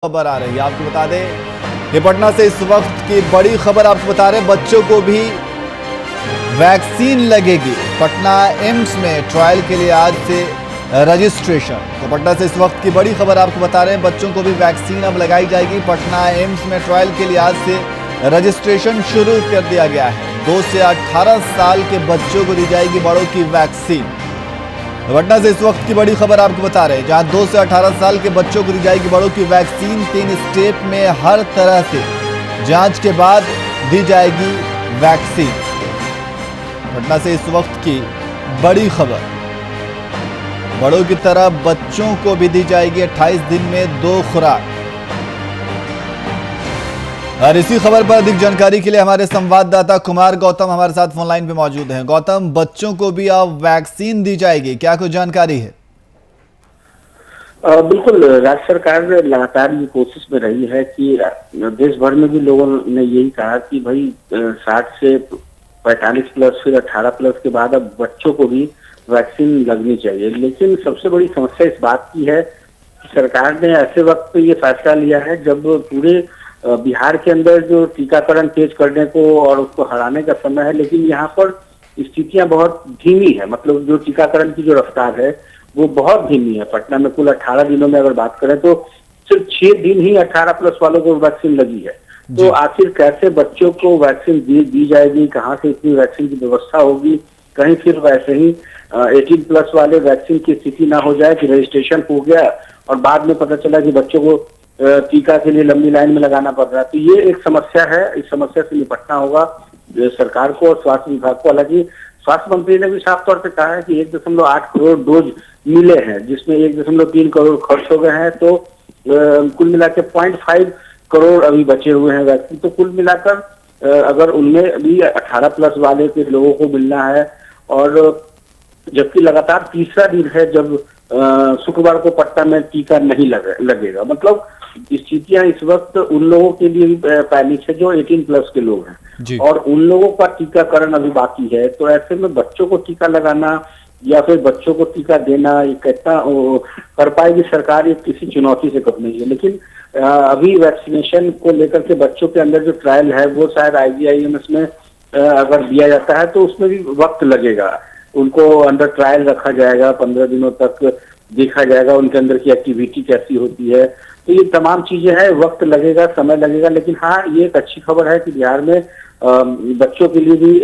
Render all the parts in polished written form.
खबर आ रही है, आपको बता दें ये पटना से इस वक्त की बड़ी खबर आपको बता रहे हैं, बच्चों को भी वैक्सीन लगेगी। पटना एम्स में ट्रायल के लिए आज से रजिस्ट्रेशन। तो पटना से इस वक्त की बड़ी खबर आपको बता रहे हैं, बच्चों को भी वैक्सीन अब लगाई जाएगी। पटना एम्स में ट्रायल के लिए आज से रजिस्ट्रेशन शुरू कर दिया गया है। 2 से 18 साल के बच्चों को दी जाएगी बड़ों की वैक्सीन। पटना से इस वक्त की बड़ी खबर आपको बता रहे हैं, जहां 2 से 18 साल के बच्चों को दी जाएगी बड़ों की वैक्सीन। 3 स्टेप में हर तरह से जांच के बाद दी जाएगी वैक्सीन। पटना से इस वक्त की बड़ी खबर, बड़ों की तरह बच्चों को भी दी जाएगी 28 दिन में 2 खुराक। और इसी खबर पर अधिक जानकारी के लिए हमारे संवाददाता कुमार गौतम हमारे साथ फोन लाइन पे मौजूद हैं। गौतम, बच्चों को भी अब वैक्सीन दी जाएगी, क्या कुछ जानकारी है? बिल्कुल, राज्य सरकार लगातार ये कोशिश में रही है कि देश भर में भी लोगों ने यही कहा कि भाई 60 से 45 प्लस फिर 18 प्लस के बाद अब बच्चों को भी वैक्सीन लगनी चाहिए। लेकिन सबसे बड़ी समस्या इस बात की है कि सरकार ने ऐसे वक्त पे ये फैसला लिया है जब पूरे बिहार के अंदर जो टीकाकरण तेज करने को और उसको हराने का समय है, लेकिन यहाँ पर स्थितियां बहुत धीमी है। मतलब जो टीकाकरण की जो रफ्तार है वो बहुत धीमी है। पटना में कुल 18 दिनों में अगर बात करें तो सिर्फ 6 दिन ही 18 प्लस वालों को वैक्सीन लगी है। तो आखिर कैसे बच्चों को वैक्सीन दी जाएगी, कहाँ से इतनी वैक्सीन की व्यवस्था होगी? कहीं फिर वैसे ही 18 प्लस वाले वैक्सीन की स्थिति ना हो जाए कि रजिस्ट्रेशन हो गया और बाद में पता चला कि बच्चों को टीका के लिए लंबी लाइन में लगाना पड़ रहा है। तो ये एक समस्या है, इस समस्या से निपटना होगा सरकार को और स्वास्थ्य विभाग को। हालांकि स्वास्थ्य मंत्री ने भी साफ तौर पे कहा है कि 1.8 करोड़ डोज मिले हैं, जिसमें 1.3 करोड़ खर्च हो गए हैं। तो कुल मिलाकर 0.5 करोड़ अभी बचे हुए हैं वैक्सीन। तो कुल मिलाकर अगर उनमें अभी 18 प्लस वाले के लोगों को मिलना है, और जबकि लगातार तीसरा दिन है जब शुक्रवार को पटना में टीका नहीं लगेगा। मतलब स्थितियां इस वक्त उन लोगों के लिए भी पैनिक है जो 18 प्लस के लोग हैं, और उन लोगों का टीकाकरण अभी बाकी है। तो ऐसे में बच्चों को टीका लगाना या फिर बच्चों को टीका देना, ये कितना कर पाएगी सरकार, ये किसी चुनौती से कम नहीं है। लेकिन अभी वैक्सीनेशन को लेकर के बच्चों के अंदर जो ट्रायल है वो शायद IGIMS में अगर दिया जाता है तो उसमें भी वक्त लगेगा। उनको अंडर ट्रायल रखा जाएगा, 15 दिनों तक देखा जाएगा उनके अंदर की एक्टिविटी कैसी होती है। तो ये तमाम चीजें हैं, वक्त लगेगा, समय लगेगा। लेकिन हाँ, ये एक अच्छी खबर है कि बिहार में बच्चों के लिए भी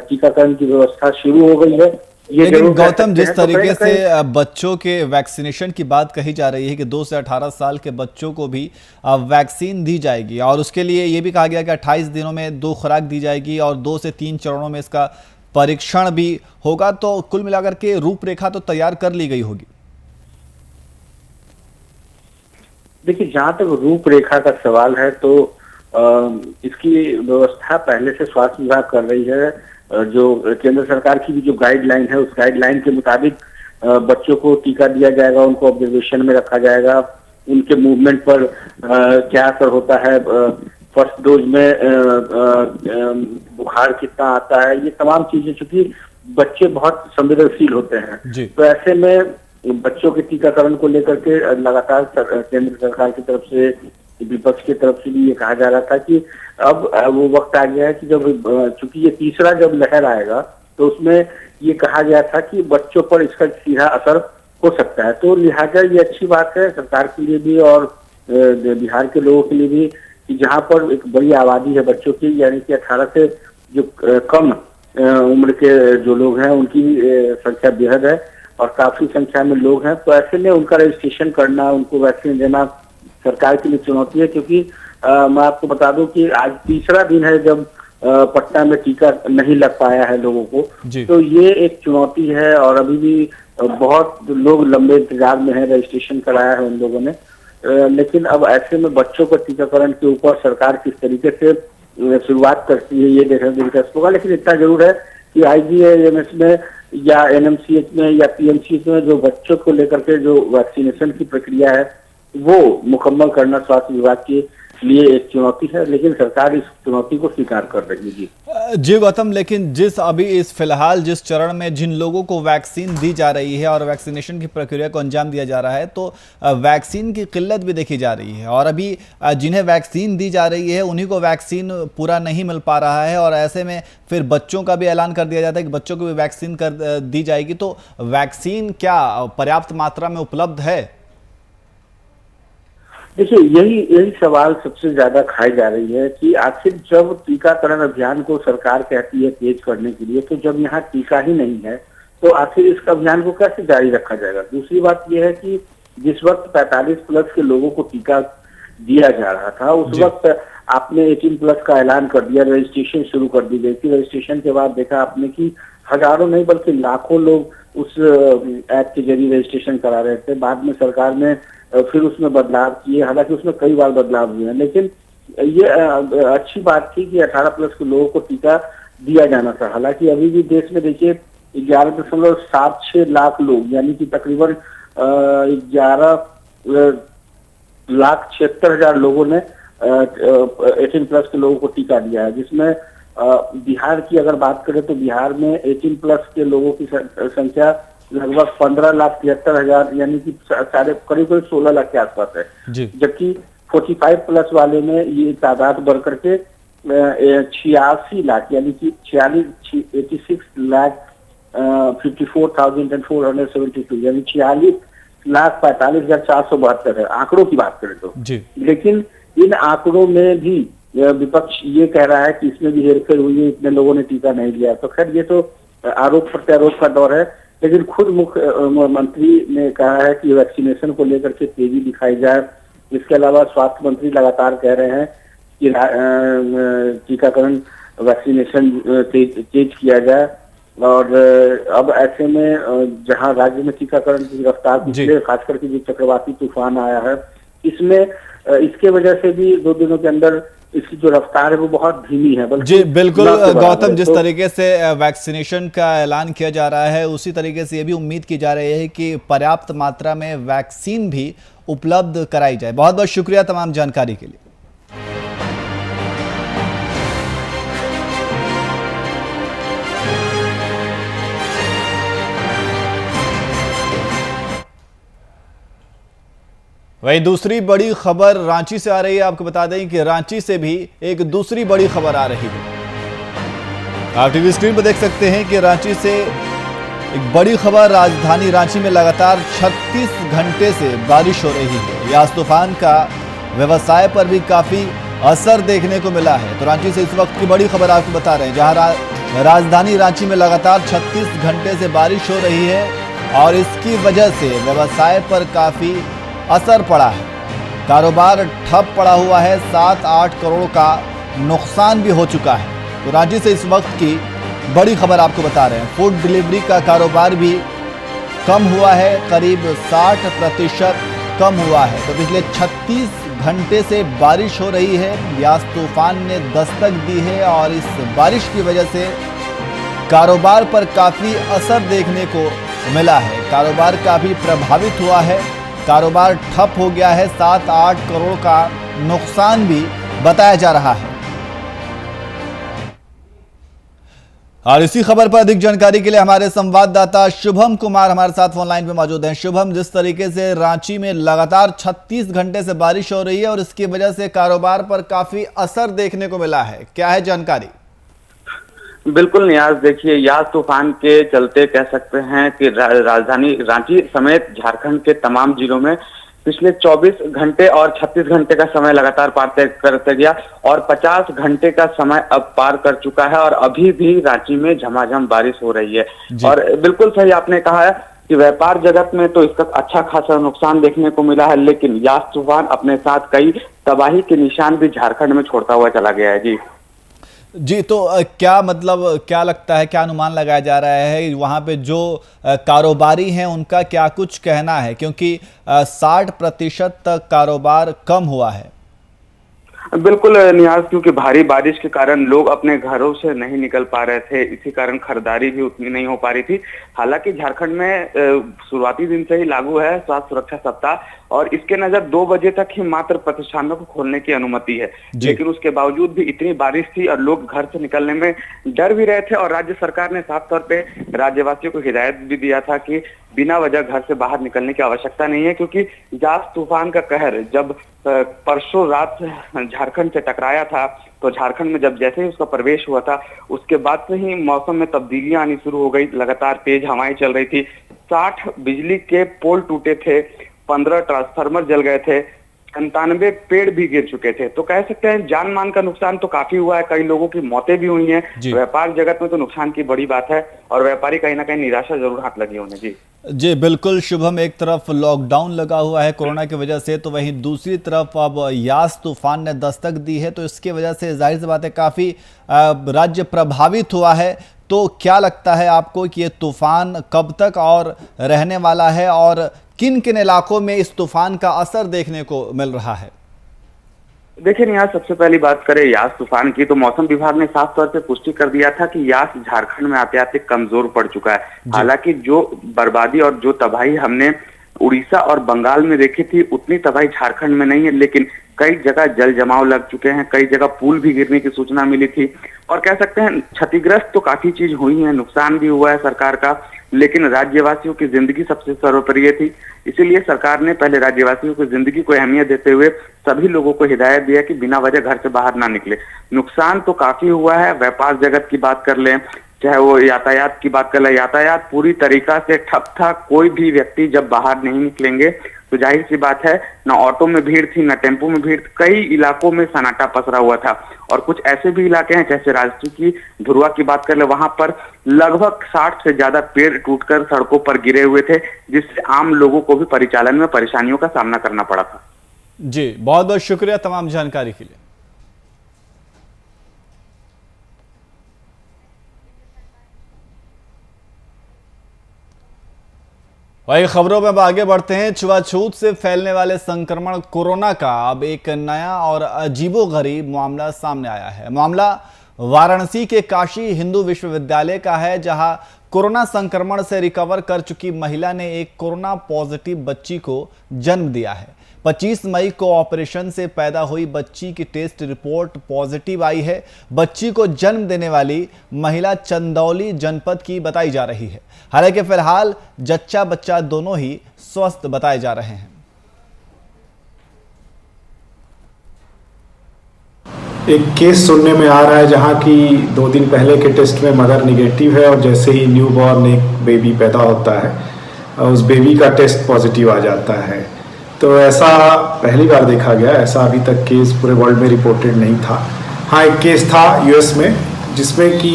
टीकाकरण की व्यवस्था शुरू हो गई है। लेकिन गौतम, जिस तरीके से बच्चों के वैक्सीनेशन की बात कही जा रही है कि 2 से 18 साल के बच्चों को भी वैक्सीन दी जाएगी, और उसके लिए ये भी कहा गया कि 28 दिनों में 2 खुराक दी जाएगी और 2 से 3 चरणों में इसका परीक्षण भी होगा। तो कुल मिलाकर के रूपरेखा तो तैयार कर ली गई होगी। देखिए, जहां तक रूपरेखा का सवाल है तो इसकी व्यवस्था पहले से स्वास्थ्य विभाग कर रही है। जो केंद्र सरकार की भी जो गाइडलाइन है उस गाइडलाइन के मुताबिक बच्चों को टीका दिया जाएगा, उनको ऑब्जर्वेशन में रखा जाएगा, उनके मूवमेंट पर क्या असर होता है, फर्स्ट डोज में बुखार कितना आता है, ये तमाम चीजें। चूंकि बच्चे बहुत संवेदनशील होते हैं, तो ऐसे में बच्चों के टीकाकरण को लेकर के लगातार केंद्र सरकार की तरफ से, विपक्ष की तरफ से भी ये कहा जा रहा था कि अब वो वक्त आ गया है कि जब चूंकि ये तीसरा जब लहर आएगा तो उसमें ये कहा गया था कि बच्चों पर इसका सीधा असर हो सकता है। तो लिहाजा ये अच्छी बात है सरकार के लिए भी और बिहार के लोगों के लिए भी कि जहाँ पर एक बड़ी आबादी है बच्चों की, यानी कि 18 से जो कम उम्र के जो लोग हैं उनकी संख्या बेहद है और काफी संख्या में लोग हैं। तो ऐसे में उनका रजिस्ट्रेशन करना, उनको वैक्सीन देना सरकार के लिए चुनौती है। क्योंकि मैं आपको बता दूं कि आज तीसरा दिन है जब पटना में टीका नहीं लग पाया है लोगों को। तो ये एक चुनौती है और अभी भी बहुत लोग लंबे इंतजार में है, रजिस्ट्रेशन कराया है उन लोगों ने। लेकिन अब ऐसे में बच्चों का टीकाकरण के ऊपर सरकार किस तरीके से शुरुआत करती है ये देखना दिलचस्प होगा। लेकिन इतना जरूर है कि IGIMS में या NMCH में या PMCH में जो बच्चों को लेकर के जो वैक्सीनेशन की प्रक्रिया है वो मुकम्मल करना स्वास्थ्य विभाग की लिए एक चुनौती है, लेकिन सरकार इस चुनौती को स्वीकार कर रही है। जी जी गौतम, लेकिन जिस अभी इस फिलहाल जिस चरण में जिन लोगों को वैक्सीन दी जा रही है और वैक्सीनेशन की प्रक्रिया को अंजाम दिया जा रहा है, तो वैक्सीन की किल्लत भी देखी जा रही है और अभी जिन्हें वैक्सीन दी जा रही है उन्हीं को वैक्सीन पूरा नहीं मिल पा रहा है और ऐसे में फिर बच्चों का भी ऐलान कर दिया जाता है कि बच्चों को भी वैक्सीन कर दी जाएगी। तो वैक्सीन क्या पर्याप्त मात्रा में उपलब्ध है? देखिए, यही सवाल सबसे ज्यादा खाई जा रही है कि आखिर जब टीकाकरण अभियान को सरकार कहती है तेज करने के लिए, तो जब यहाँ टीका ही नहीं है तो आखिर इस अभियान को कैसे जारी रखा जाएगा। दूसरी बात यह है कि जिस वक्त 45 प्लस के लोगों को टीका दिया जा रहा था, उस वक्त आपने 18 प्लस का ऐलान कर दिया, रजिस्ट्रेशन शुरू कर दी गई थी। रजिस्ट्रेशन के बाद देखा आपने कि हजारों नहीं बल्कि लाखों लोग उस ऐप के जरिए रजिस्ट्रेशन करा रहे थे। बाद में सरकार ने फिर उसमें बदलाव किए, हालांकि उसमें कई बार बदलाव हुए हैं, लेकिन ये अच्छी बात थी कि 18 प्लस के लोगों को टीका दिया जाना था। हालांकि अभी भी देश में देखिए 11.76 लाख लोग, यानी कि तकरीबन 11,76,000 लोगों ने 18 प्लस के लोगों को टीका दिया है, जिसमें बिहार की अगर बात करें तो बिहार में 18 प्लस के लोगों की संख्या लगभग 15,73,000, यानी कि करीब 16 लाख के आसपास है। जबकि 45 प्लस वाले में ये तादाद बढ़ करके 86 लाख, यानी कि 86 लाख 54,472, यानी 46,45,472 है आंकड़ों की बात करें तो। लेकिन इन आंकड़ों में भी विपक्ष ये कह रहा है कि इसमें भी हेरफेर हुई है, इतने लोगों ने टीका नहीं लिया। तो खैर ये तो आरोप प्रत्यारोप का दौर है, लेकिन खुद मुख्यमंत्री ने कहा है कि वैक्सीनेशन को लेकर के तेजी दिखाई जाए। इसके अलावा स्वास्थ्य मंत्री लगातार कह रहे हैं कि टीकाकरण वैक्सीनेशन तेज किया जाए। और अब ऐसे में जहां राज्य में टीकाकरण की रफ्तार पिछले खास करके जो चक्रवाती तूफान आया है, इसमें इसके वजह से भी 2 दिनों के अंदर इसकी जो रफ्तार है वो बहुत धीमी है। जी बिल्कुल गौतम, जिस तरीके से वैक्सीनेशन का ऐलान किया जा रहा है उसी तरीके से ये भी उम्मीद की जा रही है कि पर्याप्त मात्रा में वैक्सीन भी उपलब्ध कराई जाए। बहुत बहुत शुक्रिया तमाम जानकारी के लिए। वही दूसरी बड़ी खबर रांची से आ रही है। आपको बता दें कि रांची से भी एक दूसरी बड़ी खबर आ रही है। आप टीवी स्क्रीन पर देख सकते हैं कि रांची से एक बड़ी खबर, राजधानी रांची में लगातार 36 घंटे से बारिश हो रही है। यास तूफान का व्यवसाय पर भी काफी असर देखने को मिला है। तो रांची से इस वक्त की बड़ी खबर आपको बता रहे हैं, जहां राजधानी रांची में लगातार 36 घंटे से बारिश हो रही है और इसकी वजह से व्यवसाय पर काफी असर पड़ा है। कारोबार ठप पड़ा हुआ है, 7-8 करोड़ का नुकसान भी हो चुका है। तो रांची से इस वक्त की बड़ी खबर आपको बता रहे हैं। फूड डिलीवरी का कारोबार भी कम हुआ है, करीब 60% कम हुआ है। तो पिछले 36 घंटे से बारिश हो रही है। यास तूफान ने दस्तक दी है और इस बारिश की वजह से कारोबार पर काफ़ी असर देखने को मिला है। कारोबार काफ़ी प्रभावित हुआ है, कारोबार ठप हो गया है। 7-8 करोड़ का नुकसान भी बताया जा रहा है। और इसी खबर पर अधिक जानकारी के लिए हमारे संवाददाता शुभम कुमार हमारे साथ फोन लाइन पे मौजूद हैं। शुभम, जिस तरीके से रांची में लगातार 36 घंटे से बारिश हो रही है और इसकी वजह से कारोबार पर काफी असर देखने को मिला है, क्या है जानकारी? बिल्कुल नियाज, देखिए यास तूफान के चलते कह सकते हैं कि राजधानी रांची समेत झारखंड के तमाम जिलों में पिछले 24 घंटे और 36 घंटे का समय लगातार पार करते गया और 50 घंटे का समय अब पार कर चुका है और अभी भी रांची में झमाझम बारिश हो रही है। और बिल्कुल सही आपने कहा है कि व्यापार जगत में तो इसका अच्छा खासा नुकसान देखने को मिला है, लेकिन यास तूफान अपने साथ कई तबाही के निशान भी झारखंड में छोड़ता हुआ चला गया है। जी, तो क्या मतलब क्या लगता है, क्या अनुमान लगाया जा रहा है वहाँ पे जो कारोबारी हैं उनका क्या कुछ कहना है, क्योंकि 60% तक कारोबार कम हुआ है? बिल्कुल नियाज, क्योंकि भारी बारिश के कारण लोग अपने घरों से नहीं निकल पा रहे थे, इसी कारण खरीदारी भी उतनी नहीं हो पा रही थी। हालांकि झारखंड में शुरुआती दिन से ही लागू है स्वास्थ्य सुरक्षा सप्ताह और इसके नजर 2 बजे तक ही मात्र प्रतिष्ठानों को खोलने की अनुमति है। लेकिन उसके बावजूद भी इतनी बारिश थी और लोग घर से निकलने में डर भी रहे थे और राज्य सरकार ने साफ तौर पे राज्यवासियों को हिदायत भी दिया था कि बिना वजह घर से बाहर निकलने की आवश्यकता नहीं है, क्योंकि यास तूफान का कहर जब परसों रात झारखंड से टकराया था तो झारखंड में जब जैसे ही उसका प्रवेश हुआ था उसके बाद से ही मौसम में तब्दीलियां आनी शुरू हो गई। लगातार तेज हवाएं चल रही थी, 60 बिजली के पोल टूटे थे, 15 ट्रांसफार्मर जल गए थे, 97 पेड़ भी गिर चुके थे। तो कह सकते हैं जान मान का नुकसान तो काफी हुआ है, कई लोगों की मौतें भी हुई हैं। व्यापार जगत में तो नुकसान की बड़ी बात है और व्यापारी कहीं ना कहीं निराशा जरूर हाथ लगी उन्हें। जी बिल्कुल शुभम, एक तरफ लॉकडाउन लगा हुआ है कोरोना की वजह से, तो वहीं दूसरी तरफ अब यास तूफान ने दस्तक दी है, तो इसकी वजह से जाहिर सी बात है काफ़ी राज्य प्रभावित हुआ है। तो क्या लगता है आपको कि ये तूफान कब तक और रहने वाला है और किन किन इलाकों में इस तूफान का असर देखने को मिल रहा है? देखिए नियाज, सबसे पहली बात करें यास तूफान की, तो मौसम विभाग ने साफ तौर पे पुष्टि कर दिया था कि यास झारखंड में आते आते कमजोर पड़ चुका है। हालांकि जो बर्बादी और जो तबाही हमने उड़ीसा और बंगाल में देखी थी उतनी तबाही झारखंड में नहीं है, लेकिन कई जगह जल जमाव लग चुके हैं, कई जगह पुल भी गिरने की सूचना मिली थी और कह सकते हैं क्षतिग्रस्त तो काफी चीज हुई है, नुकसान भी हुआ है सरकार का, लेकिन राज्यवासियों की जिंदगी सबसे सर्वोपरि थी। इसीलिए सरकार ने पहले राज्यवासियों की जिंदगी को अहमियत देते हुए सभी लोगों को हिदायत दिया कि बिना वजह घर से बाहर ना निकले। नुकसान तो काफी हुआ है। व्यापार जगत की बात कर लें, चाहे वो यातायात की बात कर ले, यातायात पूरी तरीका से ठप था। कोई भी व्यक्ति जब बाहर नहीं निकलेंगे तो जाहिर सी बात है ना ऑटो में भीड़ थी ना टेम्पो में भीड़, कई इलाकों में सन्नाटा पसरा हुआ था। और कुछ ऐसे भी इलाके हैं जैसे रांची की धुरवा की बात कर ले, वहां पर लगभग 60 से ज्यादा पेड़ टूटकर सड़कों पर गिरे हुए थे, जिससे आम लोगों को भी परिचालन में परेशानियों का सामना करना पड़ा था। जी बहुत बहुत शुक्रिया तमाम जानकारी के लिए। वही खबरों में अब आगे बढ़ते हैं। छुआछूत से फैलने वाले संक्रमण कोरोना का अब एक नया और अजीबोगरीब मामला सामने आया है। मामला वाराणसी के काशी हिंदू विश्वविद्यालय का है, जहां कोरोना संक्रमण से रिकवर कर चुकी महिला ने एक कोरोना पॉजिटिव बच्ची को जन्म दिया है। 25 मई को ऑपरेशन से पैदा हुई बच्ची की टेस्ट रिपोर्ट पॉजिटिव आई है। बच्ची को जन्म देने वाली महिला चंदौली जनपद की बताई जा रही है। हालांकि फिलहाल जच्चा बच्चा दोनों ही स्वस्थ बताए जा रहे हैं। एक केस सुनने में आ रहा है जहां की 2 दिन पहले के टेस्ट में मदर निगेटिव है और जैसे ही न्यूबॉर्न एक बेबी पैदा होता है उस बेबी का टेस्ट पॉजिटिव आ जाता है। तो ऐसा पहली बार देखा गया, ऐसा अभी तक केस पूरे वर्ल्ड में रिपोर्टेड नहीं था। हाँ, एक केस था यूएस में जिसमें कि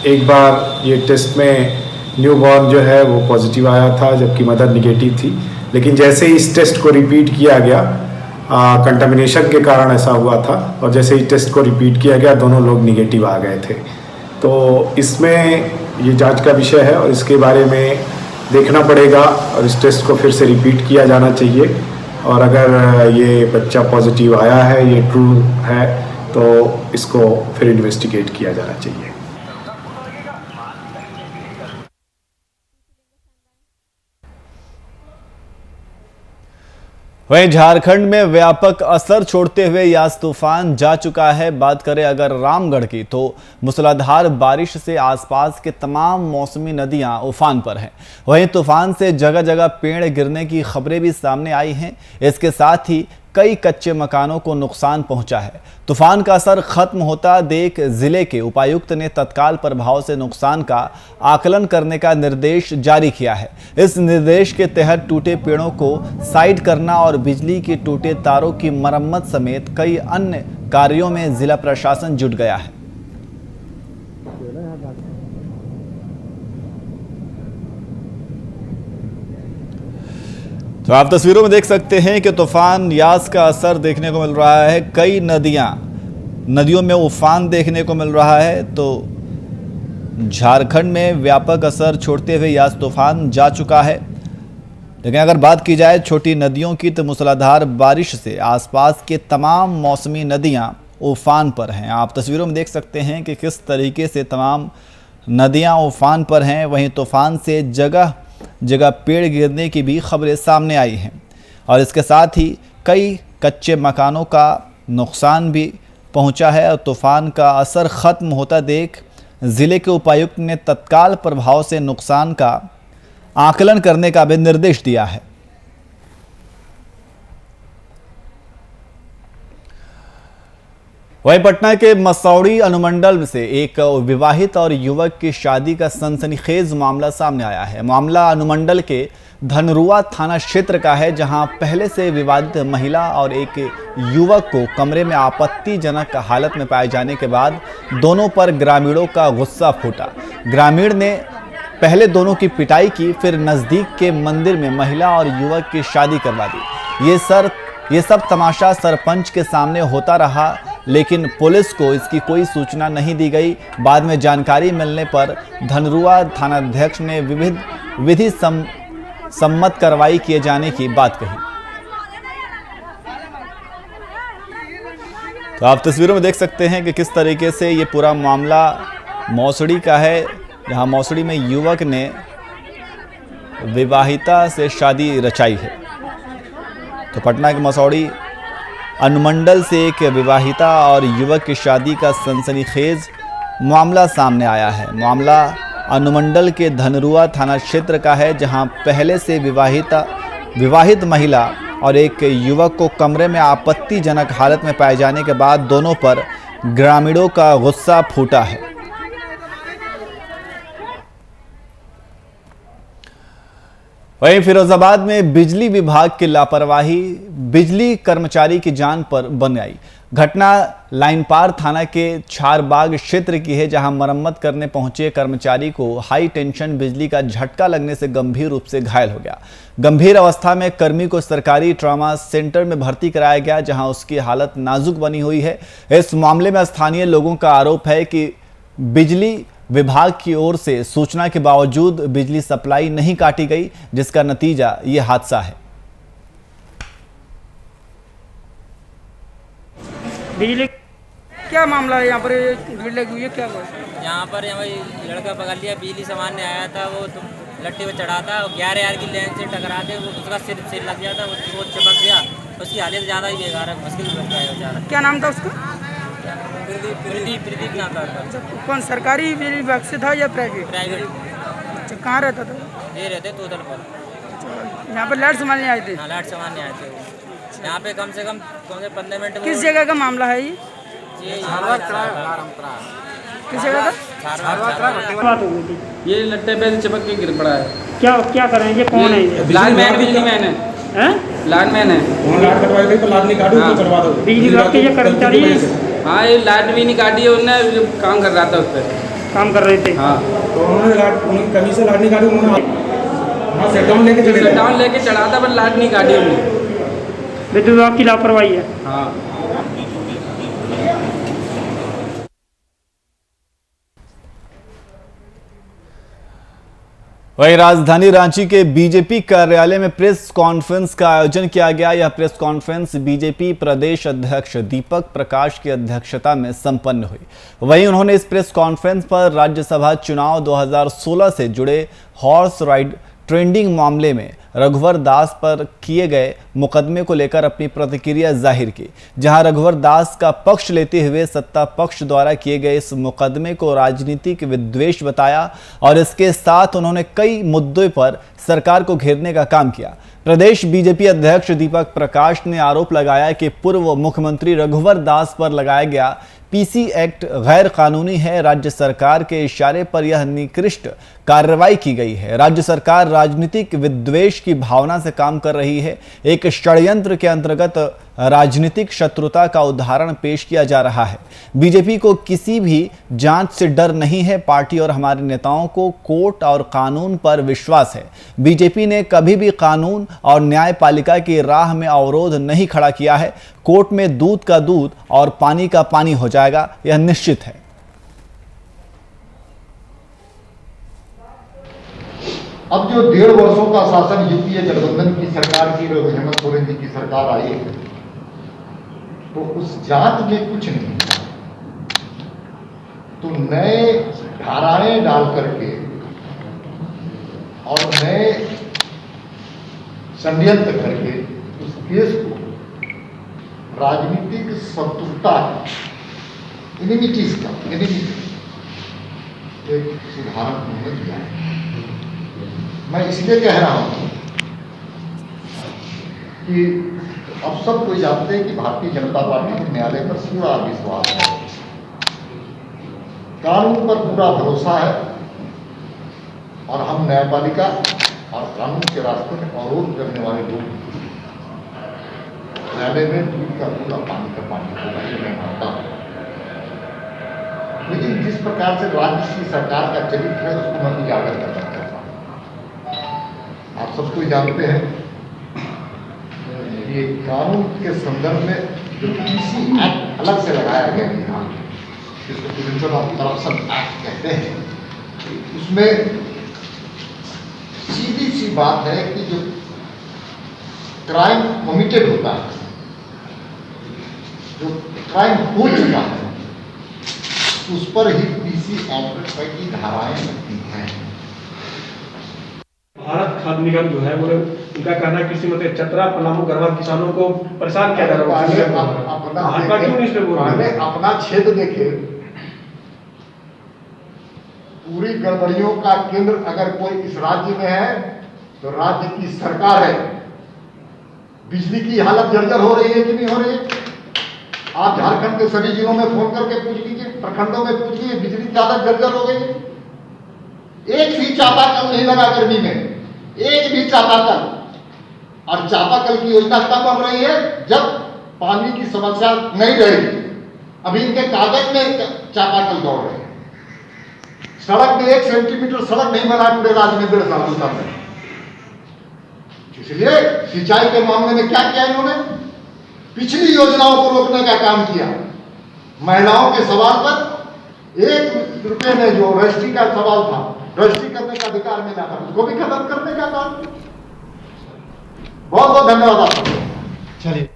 एक बार ये टेस्ट में न्यूबॉर्न जो है वो पॉजिटिव आया था जबकि मदर निगेटिव थी, लेकिन जैसे ही इस टेस्ट को रिपीट किया गया कंटामिनेशन के कारण ऐसा हुआ था और जैसे ही टेस्ट को रिपीट किया गया दोनों लोग निगेटिव आ गए थे। तो इसमें ये जांच का विषय है और इसके बारे में देखना पड़ेगा और इस टेस्ट को फिर से रिपीट किया जाना चाहिए और अगर ये बच्चा पॉजिटिव आया है, ये ट्रू है, तो इसको फिर इन्वेस्टिगेट किया जाना चाहिए। वहीं झारखंड में व्यापक असर छोड़ते हुए यास तूफान जा चुका है। बात करें अगर रामगढ़ की, तो मूसलाधार बारिश से आसपास के तमाम मौसमी नदियां उफान पर हैं। वहीं तूफान से जगह जगह पेड़ गिरने की खबरें भी सामने आई हैं। इसके साथ ही कई कच्चे मकानों को नुकसान पहुंचा है। तूफान का असर खत्म होता देख जिले के उपायुक्त ने तत्काल प्रभाव से नुकसान का आकलन करने का निर्देश जारी किया है। इस निर्देश के तहत टूटे पेड़ों को साइड करना और बिजली के टूटे तारों की मरम्मत समेत कई अन्य कार्यों में जिला प्रशासन जुट गया है। तो आप तस्वीरों में देख सकते हैं कि तूफान यास का असर देखने को मिल रहा है। कई नदियों में उफान देखने को मिल रहा है। तो झारखंड में व्यापक असर छोड़ते हुए यास तूफान जा चुका है। लेकिन अगर बात की जाए छोटी नदियों की तो मूसलाधार बारिश से आसपास के तमाम मौसमी नदियां उफान पर हैं। आप तस्वीरों में देख सकते हैं कि किस तरीके से तमाम नदियां उफान पर हैं। वहीं तूफान से जगह जगह पेड़ गिरने की भी खबरें सामने आई हैं और इसके साथ ही कई कच्चे मकानों का नुकसान भी पहुंचा है। और तूफान का असर ख़त्म होता देख ज़िले के उपायुक्त ने तत्काल प्रभाव से नुकसान का आकलन करने का भी निर्देश दिया है। वहीं पटना के मसौड़ी अनुमंडल से एक विवाहित और युवक की शादी का सनसनीखेज मामला सामने आया है। मामला अनुमंडल के धनरुआ थाना क्षेत्र का है, जहां पहले से विवादित महिला और एक युवक को कमरे में आपत्तिजनक हालत में पाए जाने के बाद दोनों पर ग्रामीणों का गुस्सा फूटा। ग्रामीण ने पहले दोनों की पिटाई की, फिर नजदीक के मंदिर में महिला और युवक की शादी करवा दी। ये सब तमाशा सरपंच के सामने होता रहा, लेकिन पुलिस को इसकी कोई सूचना नहीं दी गई। बाद में जानकारी मिलने पर धनरुआ थानाध्यक्ष ने विधि सम्मत कार्रवाई किए जाने की बात कही। तो आप तस्वीरों में देख सकते हैं कि किस तरीके से ये पूरा मामला मौसड़ी का है, जहां मौसड़ी में युवक ने विवाहिता से शादी रचाई है। तो पटना के मसौड़ी अनुमंडल से एक विवाहिता और युवक की शादी का सनसनीखेज मामला सामने आया है। मामला अनुमंडल के धनरुआ थाना क्षेत्र का है, जहां पहले से विवाहित महिला और एक युवक को कमरे में आपत्तिजनक हालत में पाए जाने के बाद दोनों पर ग्रामीणों का गुस्सा फूटा है। वहीं फिरोजाबाद में बिजली विभाग की लापरवाही बिजली कर्मचारी की जान पर बन आई। घटना लाइनपार थाना के छारबाग क्षेत्र की है, जहां मरम्मत करने पहुंचे कर्मचारी को हाई टेंशन बिजली का झटका लगने से गंभीर रूप से घायल हो गया। गंभीर अवस्था में कर्मी को सरकारी ट्रॉमा सेंटर में भर्ती कराया गया, जहां उसकी हालत नाजुक बनी हुई है। इस मामले में स्थानीय लोगों का आरोप है कि बिजली विभाग की ओर से सूचना के बावजूद बिजली सप्लाई नहीं काटी गई, जिसका नतीजा ये हादसा है। बिजली क्या मामला है यहाँ पर? भीड़ लगी हुई है क्या? यहाँ पर लड़का पकड़ लिया, बिजली सामान ने आया था, वो तो लट्टे पे चढ़ा था, 11 की लाइन से टकरा के उसका सिर लग गया था, वो चिपक गया। उसकी हालत ज़्यादा ही बेकार है, मुश्किल लग गया बेचारा। क्या नाम था उसका? प्रदीप नाम था। कौन सरकारी बिजली विभाग से था या प्राइवेट? प्राइवेट। अच्छा, कहाँ रहता था? ये रहते तोतल पर। यहाँ पर लाइट संभालने आए थे? हाँ, लाइट सामान आए थे। यहाँ पे कम से कम 15 मिनट। किस जगह का मामला है ये? किस जगह का? ये लट्टे पे चिपक के गिर पड़ा है। क्या कर रहे हैं? ये कौन है? लाइनमैन, बिजली मैन है। लाइनमैन है। लाइट कटवाई गई तो लाइट नहीं काटी, उसको करवा दो। बिजली विभाग के ये कर्मचारी हैं? हाँ, ये लाइट भी नहीं काटी है, उन्होंने काम कर रहा था उस पर। काम कर रहे थे? हाँ, तो उन्होंने लाइट, उनकी कमी से लाइट नहीं काटी, उन्होंने शटडाउन लेके चढ़ा था, पर लाइट नहीं काटी उन्होंने। विद्युत विभाग की लापरवाही है। हाँ। वहीं राजधानी रांची के बीजेपी कार्यालय में प्रेस कॉन्फ्रेंस का आयोजन किया गया। यह प्रेस कॉन्फ्रेंस बीजेपी प्रदेश अध्यक्ष दीपक प्रकाश की अध्यक्षता में संपन्न हुई। वहीं उन्होंने इस प्रेस कॉन्फ्रेंस पर राज्यसभा चुनाव 2016 से जुड़े हॉर्स राइड ट्रेंडिंग मामले में रघुवर दास पर किए गए मुकदमे को लेकर अपनी प्रतिक्रिया जाहिर की, जहां रघुवर दास का पक्ष लेते हुए सत्ता पक्ष द्वारा किए गए इस मुकदमे को राजनीतिक विद्वेष बताया और इसके साथ उन्होंने कई मुद्दों पर सरकार को घेरने का काम किया। प्रदेश बीजेपी अध्यक्ष दीपक प्रकाश ने आरोप लगाया कि पूर्व मुख्यमंत्री रघुवर दास पर लगाया गया पीसी एक्ट गैर कानूनी है। राज्य सरकार के इशारे पर यह निकृष्ट कार्रवाई की गई है। राज्य सरकार राजनीतिक विद्वेष की भावना से काम कर रही है। एक षड्यंत्र के अंतर्गत राजनीतिक शत्रुता का उदाहरण पेश किया जा रहा है। बीजेपी को किसी भी जांच से डर नहीं है। पार्टी और हमारे नेताओं को कोर्ट और कानून पर विश्वास है। बीजेपी ने कभी भी कानून और न्यायपालिका की राह में अवरोध नहीं खड़ा किया है। कोर्ट में दूध का दूध और पानी का पानी हो जाएगा, यह निश्चित है। अब जो 1.5 वर्षों का शासन यूपीए गठबंधन की सरकार की हेमंत सोरेन जी की सरकार आई है, तो उस जांच में कुछ नहीं था, तो नए धाराएं डाल करके और नए षड्यंत्र करके उस केस को राजनीतिक शत्रुता एनिमिटीज का एक उदाहरण उन्होंने दिया है। मैं इसलिए कह रहा हूं कि अब सब कोई जानते हैं कि भारतीय जनता पार्टी को न्यायालय पर पूरा विश्वास है, कानून पर पूरा भरोसा है, और हम न्यायपालिका और कानून के रास्ते में अवरोध करने वाले लोग न्यायालय में दूध का पूरा पानी का पानी होगा, ये मैं मानता हूं। लेकिन जिस प्रकार से राज्य की सरकार का चरित्र है उसको मैं उजागर करना चाहता हूं। आप सब कोई जानते हैं ये कानून के संदर्भ में जो पीसी एक्ट अलग से लगाया गया है यहाँ, जिसको प्रिवेंशन ऑफ करप्शन एक्ट कहते हैं, उसमें सीधी सी बात है कि जो क्राइम कमिटेड होता है, जो क्राइम हो चुका है, उस पर ही पीसी एक्ट की धाराएं लगती हैं। भारत खाद्य निगम जो है वो उनका कहना है कृषि मंत्री चतरा पलामू गढ़वा किसानों को परेशान किया जा रहा है। अपना क्षेत्र देखे, पूरी गड़बड़ियों का केंद्र अगर कोई इस राज्य में है तो राज्य की सरकार है। बिजली की हालत जर्जर हो रही है कि नहीं हो रही है? आप झारखंड के सभी जिलों में फोन करके पूछ लीजिए, प्रखंडों में पूछ लीजिए, बिजली की हालत जर्जर हो गई है। एक भी चापाकल नहीं लगा गर्मी में, एक भी चापाकल। और चापाकल की योजना तब बन रही है जब पानी की समस्या नहीं रहेगी। अभी इनके कागज में चापाकल दौड़ रहे हैं। सड़क में 1 सेंटीमीटर सड़क नहीं बना पूरे राज्य में 1.5 साल में। इसलिए सिंचाई के मामले में क्या किया इन्होंने? पिछली योजनाओं को रोकने का काम किया। महिलाओं के सवाल पर 1 रुपये में जो रजिस्ट्री का सवाल था, रजिस्ट्री करने का अधिकार मिला था, उसको भी खत्म करने का काम। बहुत बहुत धन्यवाद आपको। चलिए,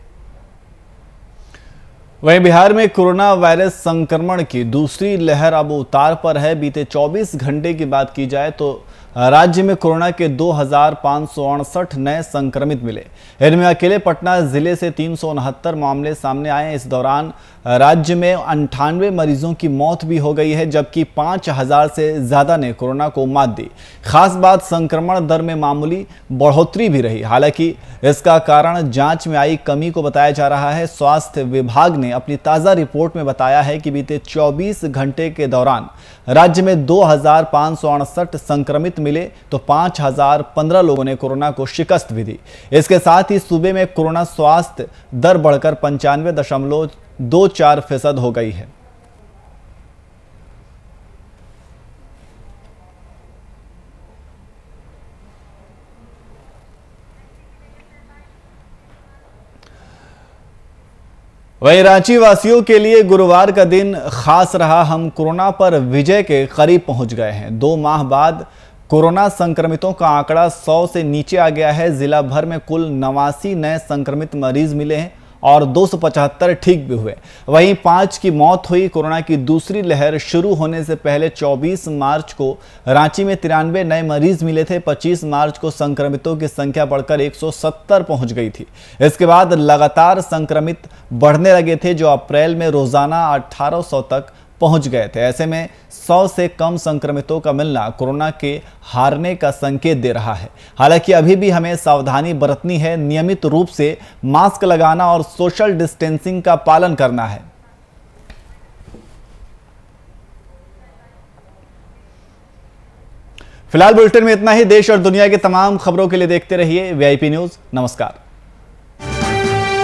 वहीं बिहार में कोरोना वायरस संक्रमण की दूसरी लहर अब उतार पर है। बीते 24 घंटे की बात की जाए तो राज्य में कोरोना के 2568 नए संक्रमित मिले। इनमें अकेले पटना जिले से 369 मामले सामने आए। इस दौरान राज्य में 98 मरीजों की मौत भी हो गई है, जबकि 5000 से ज्यादा ने कोरोना को मात दी। खास बात संक्रमण दर में मामूली बढ़ोतरी भी रही। हालांकि इसका कारण जांच में आई कमी को बताया जा रहा है। स्वास्थ्य विभाग ने अपनी ताजा रिपोर्ट में बताया है कि बीते 24 घंटे के दौरान राज्य में 2568 संक्रमित मिले तो 5015 लोगों ने कोरोना को शिकस्त भी दी। इसके साथ ही सूबे में कोरोना स्वास्थ्य दर बढ़कर 95.24% हो गई है। वहीं रांची वासियों के लिए गुरुवार का दिन खास रहा। हम कोरोना पर विजय के करीब पहुंच गए हैं। 2 माह बाद कोरोना संक्रमितों का आंकड़ा 100 से नीचे आ गया है। जिला भर में कुल 89 नए संक्रमित मरीज मिले हैं और 275 ठीक भी हुए। वहीं 5 की मौत हुई। कोरोना की दूसरी लहर शुरू होने से पहले 24 मार्च को रांची में 93 नए मरीज मिले थे। 25 मार्च को संक्रमितों की संख्या बढ़कर 170 पहुंच गई थी। इसके बाद लगातार संक्रमित बढ़ने लगे थे, जो अप्रैल में रोजाना 1800 तक पहुंच गए थे। ऐसे में 100 से कम संक्रमितों का मिलना कोरोना के हारने का संकेत दे रहा है। हालांकि अभी भी हमें सावधानी बरतनी है। नियमित रूप से मास्क लगाना और सोशल डिस्टेंसिंग का पालन करना है। फिलहाल बुलेटिन में इतना ही। देश और दुनिया की तमाम खबरों के लिए देखते रहिए VIP न्यूज़। नमस्कार।